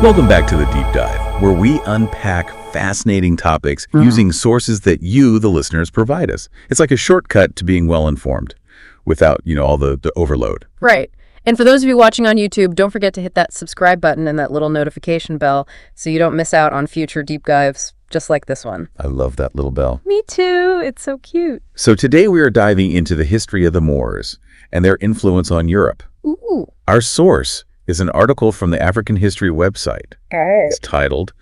Welcome back to The Deep Dive, where we unpack fascinating topics using sources that you, the listeners, provide us. It's like a shortcut to being well-informed without, all the overload. Right. And for those of you watching on YouTube, don't forget to hit that subscribe button and that little notification bell so you don't miss out on future deep dives just like this one. I love that little bell. Me too. It's so cute. So today we are diving into the history of the Moors and their influence on Europe. Ooh. Our source is an article from the African History website. It's titled,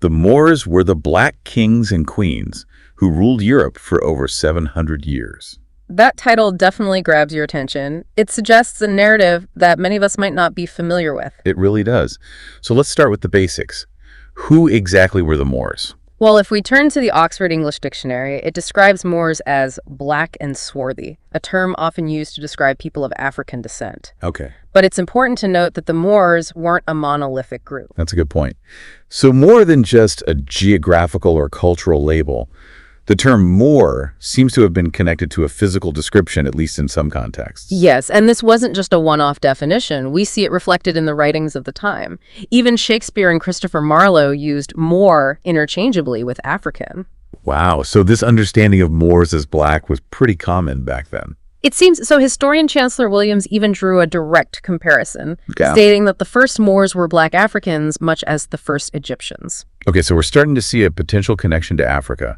"The Moors Were the Black Kings and Queens Who Ruled Europe for Over 700 Years." That title definitely grabs your attention. It suggests a narrative that many of us might not be familiar with. It really does. So let's start with the basics. Who exactly were the Moors? Well, if we turn to the Oxford English Dictionary, it describes Moors as black and swarthy, a term often used to describe people of African descent. Okay. But it's important to note that the Moors weren't a monolithic group. That's a good point. So more than just a geographical or cultural label, the term Moor seems to have been connected to a physical description, at least in some contexts. Yes, and this wasn't just a one-off definition. We see it reflected in the writings of the time. Even Shakespeare and Christopher Marlowe used Moor interchangeably with African. Wow, so this understanding of Moors as black was pretty common back then. It seems so. Historian Chancellor Williams even drew a direct comparison, stating that the first Moors were black Africans much as the first Egyptians. Okay, so we're starting to see a potential connection to Africa.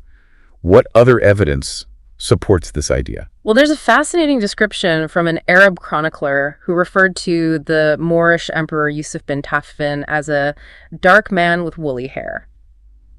What other evidence supports this idea? Well, there's a fascinating description from an Arab chronicler who referred to the Moorish emperor Yusuf bin Tafin as a dark man with woolly hair.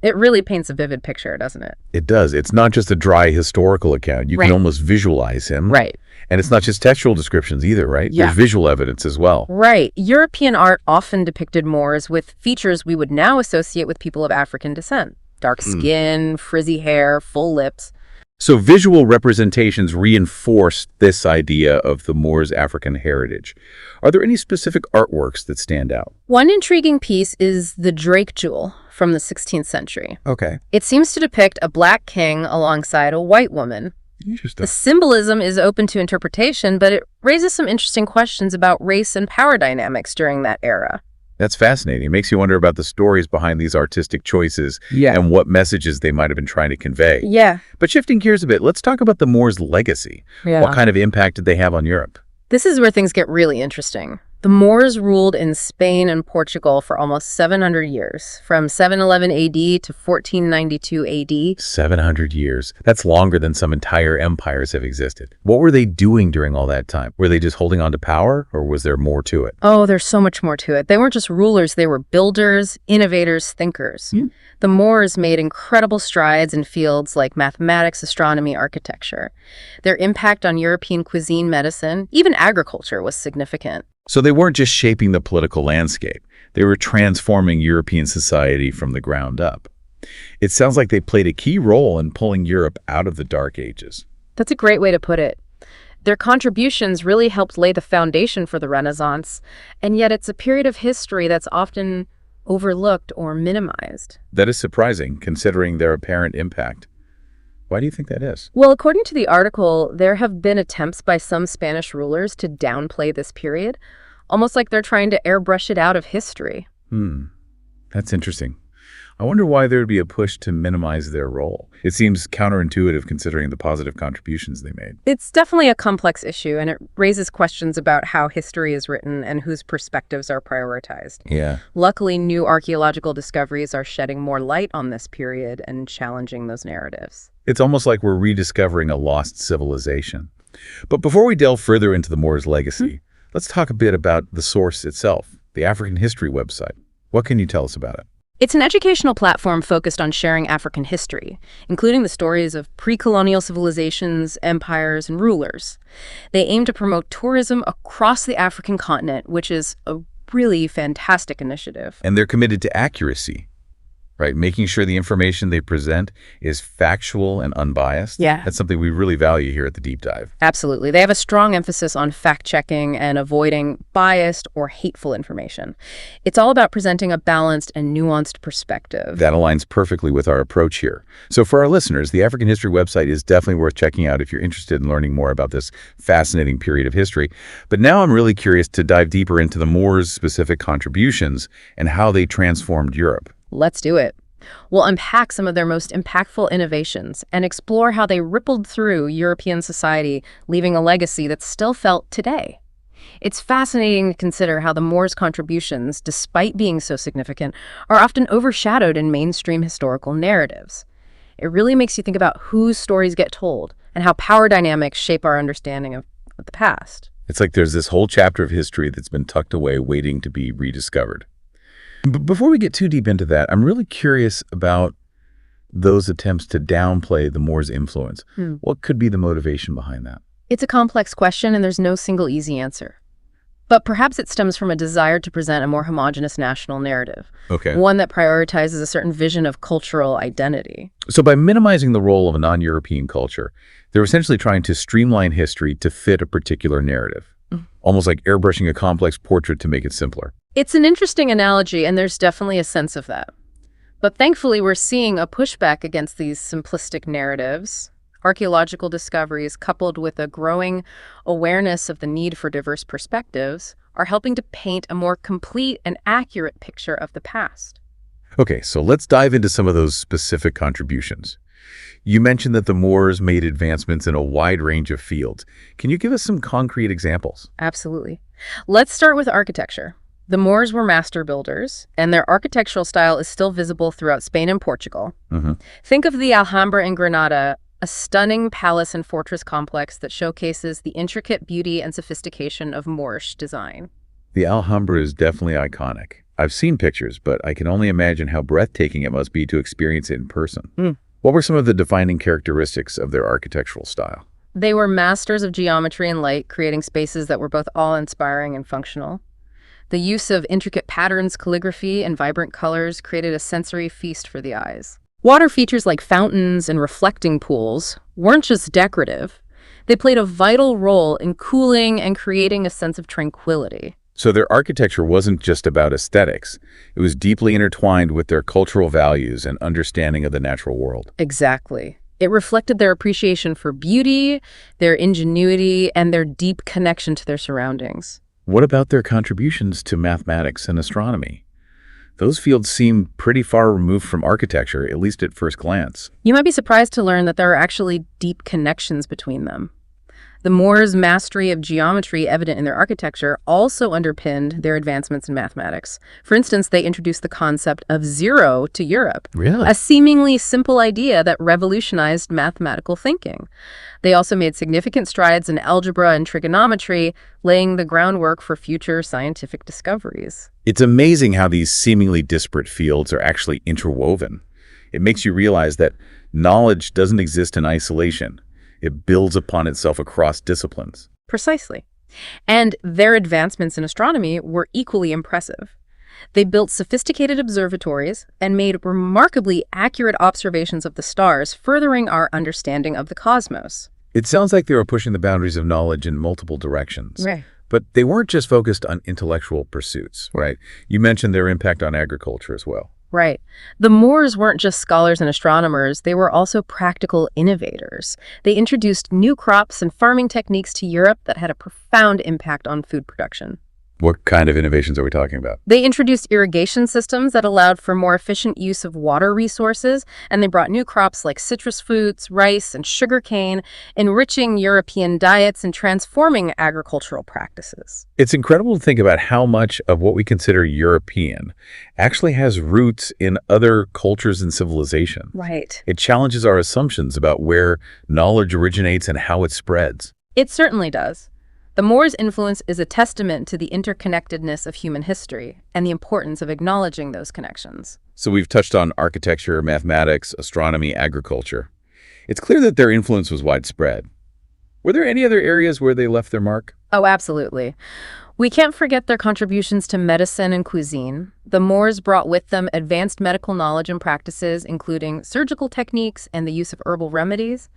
It really paints a vivid picture, doesn't it? It does. It's not just a dry historical account. You can almost visualize him. Right. And it's not just textual descriptions either, right? Yeah. There's visual evidence as well. Right. European art often depicted Moors with features we would now associate with people of African descent. Dark skin, frizzy hair, full lips. So visual representations reinforce this idea of the Moors' African heritage. Are there any specific artworks that stand out? One intriguing piece is the Drake Jewel from the 16th century. Okay. It seems to depict a black king alongside a white woman. Interesting. The symbolism is open to interpretation, but it raises some interesting questions about race and power dynamics during that era. That's fascinating. It makes you wonder about the stories behind these artistic choices and what messages they might have been trying to convey. Yeah. But shifting gears a bit, let's talk about the Moors' legacy. Yeah. What kind of impact did they have on Europe? This is where things get really interesting. The Moors ruled in Spain and Portugal for almost 700 years, from 711 AD to 1492 AD. 700 years. That's longer than some entire empires have existed. What were they doing during all that time? Were they just holding on to power, or was there more to it? Oh, there's so much more to it. They weren't just rulers, they were builders, innovators, thinkers. The Moors made incredible strides in fields like mathematics, astronomy, architecture. Their impact on European cuisine, medicine, even agriculture was significant. So they weren't just shaping the political landscape. They were transforming European society from the ground up. It sounds like they played a key role in pulling Europe out of the Dark Ages. That's a great way to put it. Their contributions really helped lay the foundation for the Renaissance, and yet it's a period of history that's often overlooked or minimized. That is surprising, considering their apparent impact. Why do you think that is? Well, according to the article, there have been attempts by some Spanish rulers to downplay this period, almost like they're trying to airbrush it out of history. That's interesting. I wonder why there would be a push to minimize their role. It seems counterintuitive considering the positive contributions they made. It's definitely a complex issue, and it raises questions about how history is written and whose perspectives are prioritized. Yeah. Luckily, new archaeological discoveries are shedding more light on this period and challenging those narratives. It's almost like we're rediscovering a lost civilization. But before we delve further into the Moors' legacy, let's talk a bit about the source itself, the African History website. What can you tell us about it? It's an educational platform focused on sharing African history, including the stories of pre-colonial civilizations, empires, and rulers. They aim to promote tourism across the African continent, which is a really fantastic initiative. And they're committed to accuracy. right? Making sure the information they present is factual and unbiased. Yeah. That's something we really value here at the Deep Dive. Absolutely. They have a strong emphasis on fact-checking and avoiding biased or hateful information. It's all about presenting a balanced and nuanced perspective. That aligns perfectly with our approach here. So for our listeners, the African History website is definitely worth checking out if you're interested in learning more about this fascinating period of history. But now I'm really curious to dive deeper into the Moors' specific contributions and how they transformed Europe. Let's do it. We'll unpack some of their most impactful innovations and explore how they rippled through European society, leaving a legacy that's still felt today. It's fascinating to consider how the Moors' contributions, despite being so significant, are often overshadowed in mainstream historical narratives. It really makes you think about whose stories get told and how power dynamics shape our understanding of the past. It's like there's this whole chapter of history that's been tucked away waiting to be rediscovered. But before we get too deep into that, I'm really curious about those attempts to downplay the Moors' influence. What could be the motivation behind that? It's a complex question, and there's no single easy answer. But perhaps it stems from a desire to present a more homogeneous national narrative, one that prioritizes a certain vision of cultural identity. So by minimizing the role of a non-European culture, they're essentially trying to streamline history to fit a particular narrative, almost like airbrushing a complex portrait to make it simpler. It's an interesting analogy, and there's definitely a sense of that. But thankfully, we're seeing a pushback against these simplistic narratives. Archaeological discoveries, coupled with a growing awareness of the need for diverse perspectives, are helping to paint a more complete and accurate picture of the past. Okay, so let's dive into some of those specific contributions. You mentioned that the Moors made advancements in a wide range of fields. Can you give us some concrete examples? Absolutely. Let's start with architecture. The Moors were master builders, and their architectural style is still visible throughout Spain and Portugal. Think of the Alhambra in Granada, a stunning palace and fortress complex that showcases the intricate beauty and sophistication of Moorish design. The Alhambra is definitely iconic. I've seen pictures, but I can only imagine how breathtaking it must be to experience it in person. What were some of the defining characteristics of their architectural style? They were masters of geometry and light, creating spaces that were both awe-inspiring and functional. The use of intricate patterns, calligraphy, and vibrant colors created a sensory feast for the eyes. Water features like fountains and reflecting pools weren't just decorative. They played a vital role in cooling and creating a sense of tranquility. So their architecture wasn't just about aesthetics. It was deeply intertwined with their cultural values and understanding of the natural world. Exactly. It reflected their appreciation for beauty, their ingenuity, and their deep connection to their surroundings. What about their contributions to mathematics and astronomy? Those fields seem pretty far removed from architecture, at least at first glance. You might be surprised to learn that there are actually deep connections between them. The Moors' mastery of geometry evident in their architecture also underpinned their advancements in mathematics. For instance, they introduced the concept of zero to Europe, a seemingly simple idea that revolutionized mathematical thinking. They also made significant strides in algebra and trigonometry, laying the groundwork for future scientific discoveries. It's amazing how these seemingly disparate fields are actually interwoven. It makes you realize that knowledge doesn't exist in isolation. It builds upon itself across disciplines. Precisely. And their advancements in astronomy were equally impressive. They built sophisticated observatories and made remarkably accurate observations of the stars, furthering our understanding of the cosmos. It sounds like they were pushing the boundaries of knowledge in multiple directions. Right. But they weren't just focused on intellectual pursuits, right? You mentioned their impact on agriculture as well. Right. The Moors weren't just scholars and astronomers, they were also practical innovators. They introduced new crops and farming techniques to Europe that had a profound impact on food production. What kind of innovations are we talking about? They introduced irrigation systems that allowed for more efficient use of water resources, and they brought new crops like citrus fruits, rice, and sugarcane, enriching European diets and transforming agricultural practices. It's incredible to think about how much of what we consider European actually has roots in other cultures and civilizations. Right. It challenges our assumptions about where knowledge originates and how it spreads. It certainly does. The Moors' influence is a testament to the interconnectedness of human history and the importance of acknowledging those connections. So we've touched on architecture, mathematics, astronomy, agriculture. It's clear that their influence was widespread. Were there any other areas where they left their mark? Oh, absolutely. We can't forget their contributions to medicine and cuisine. The Moors brought with them advanced medical knowledge and practices, including surgical techniques and the use of herbal remedies.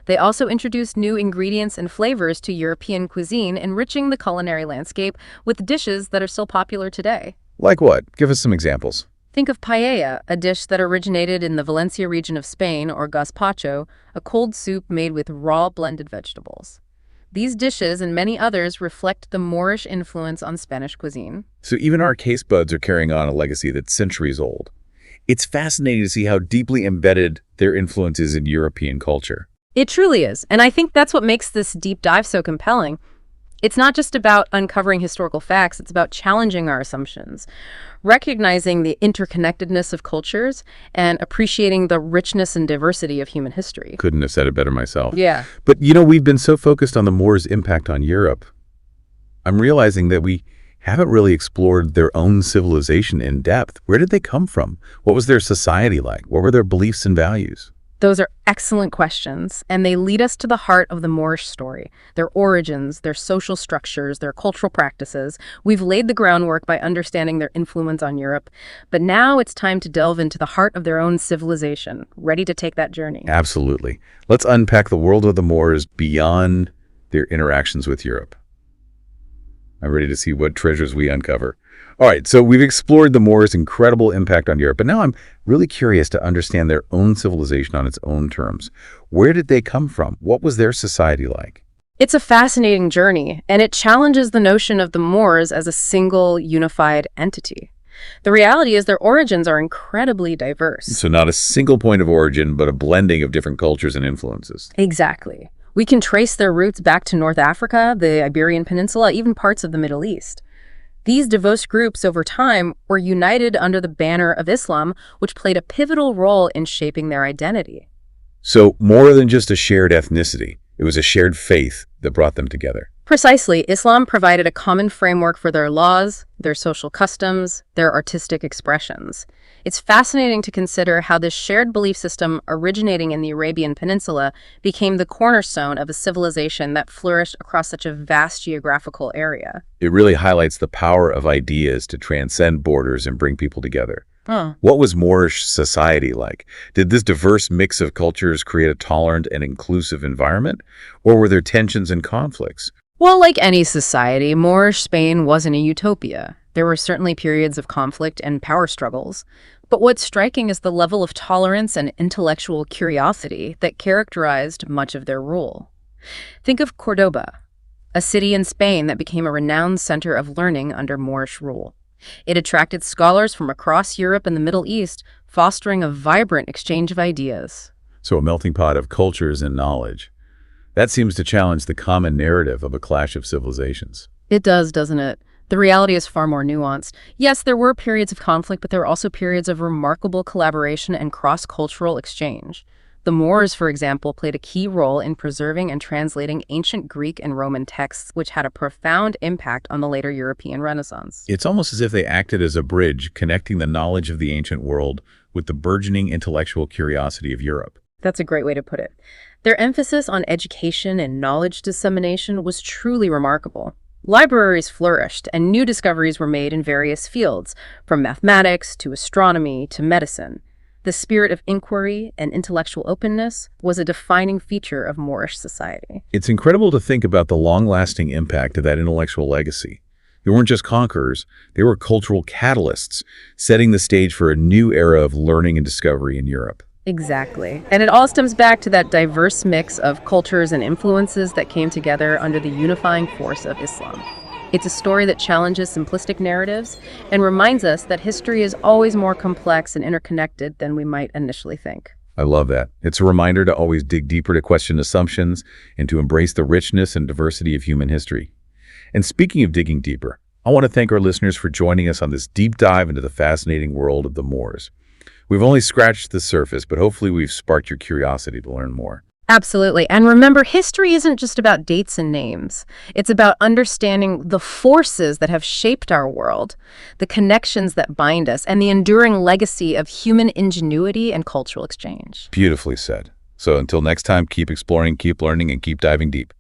They also introduced new ingredients and flavors to European cuisine, enriching the culinary landscape with dishes that are still popular today. Like what? Give us some examples. Think of paella, a dish that originated in the Valencia region of Spain, or gazpacho, a cold soup made with raw blended vegetables. These dishes and many others reflect the Moorish influence on Spanish cuisine. So even our taste buds are carrying on a legacy that's centuries old. It's fascinating to see how deeply embedded their influence is in European culture. It truly is, and I think that's what makes this deep dive so compelling. It's not just about uncovering historical facts, it's about challenging our assumptions, recognizing the interconnectedness of cultures, and appreciating the richness and diversity of human history. Couldn't have said it better myself. Yeah. But we've been so focused on the Moors' impact on Europe. I'm realizing that we haven't really explored their own civilization in depth. Where did they come from? What was their society like? What were their beliefs and values? Those are excellent questions, and they lead us to the heart of the Moorish story, their origins, their social structures, their cultural practices. We've laid the groundwork by understanding their influence on Europe, but now it's time to delve into the heart of their own civilization, ready to take that journey. Absolutely. Let's unpack the world of the Moors beyond their interactions with Europe. I'm ready to see what treasures we uncover. All right, so we've explored the Moors' incredible impact on Europe, but now I'm really curious to understand their own civilization on its own terms. Where did they come from? What was their society like? It's a fascinating journey, and it challenges the notion of the Moors as a single, unified entity. The reality is their origins are incredibly diverse. So not a single point of origin, but a blending of different cultures and influences. Exactly. We can trace their roots back to North Africa, the Iberian Peninsula, even parts of the Middle East. These diverse groups over time were united under the banner of Islam, which played a pivotal role in shaping their identity. So more than just a shared ethnicity, it was a shared faith that brought them together. Precisely, Islam provided a common framework for their laws, their social customs, their artistic expressions. It's fascinating to consider how this shared belief system originating in the Arabian Peninsula became the cornerstone of a civilization that flourished across such a vast geographical area. It really highlights the power of ideas to transcend borders and bring people together. Huh. What was Moorish society like? Did this diverse mix of cultures create a tolerant and inclusive environment? Or were there tensions and conflicts? Well, like any society, Moorish Spain wasn't a utopia. There were certainly periods of conflict and power struggles. But what's striking is the level of tolerance and intellectual curiosity that characterized much of their rule. Think of Cordoba, a city in Spain that became a renowned center of learning under Moorish rule. It attracted scholars from across Europe and the Middle East, fostering a vibrant exchange of ideas. So a melting pot of cultures and knowledge. That seems to challenge the common narrative of a clash of civilizations. It does, doesn't it? The reality is far more nuanced. Yes, there were periods of conflict, but there were also periods of remarkable collaboration and cross-cultural exchange. The Moors, for example, played a key role in preserving and translating ancient Greek and Roman texts, which had a profound impact on the later European Renaissance. It's almost as if they acted as a bridge connecting the knowledge of the ancient world with the burgeoning intellectual curiosity of Europe. That's a great way to put it. Their emphasis on education and knowledge dissemination was truly remarkable. Libraries flourished, and new discoveries were made in various fields, from mathematics to astronomy to medicine. The spirit of inquiry and intellectual openness was a defining feature of Moorish society. It's incredible to think about the long-lasting impact of that intellectual legacy. They weren't just conquerors, they were cultural catalysts, setting the stage for a new era of learning and discovery in Europe. Exactly. And it all stems back to that diverse mix of cultures and influences that came together under the unifying force of Islam. It's a story that challenges simplistic narratives and reminds us that history is always more complex and interconnected than we might initially think. I love that. It's a reminder to always dig deeper, to question assumptions, and to embrace the richness and diversity of human history. And speaking of digging deeper, I want to thank our listeners for joining us on this deep dive into the fascinating world of the Moors. We've only scratched the surface, but hopefully we've sparked your curiosity to learn more. Absolutely. And remember, history isn't just about dates and names. It's about understanding the forces that have shaped our world, the connections that bind us, and the enduring legacy of human ingenuity and cultural exchange. Beautifully said. So until next time, keep exploring, keep learning, and keep diving deep.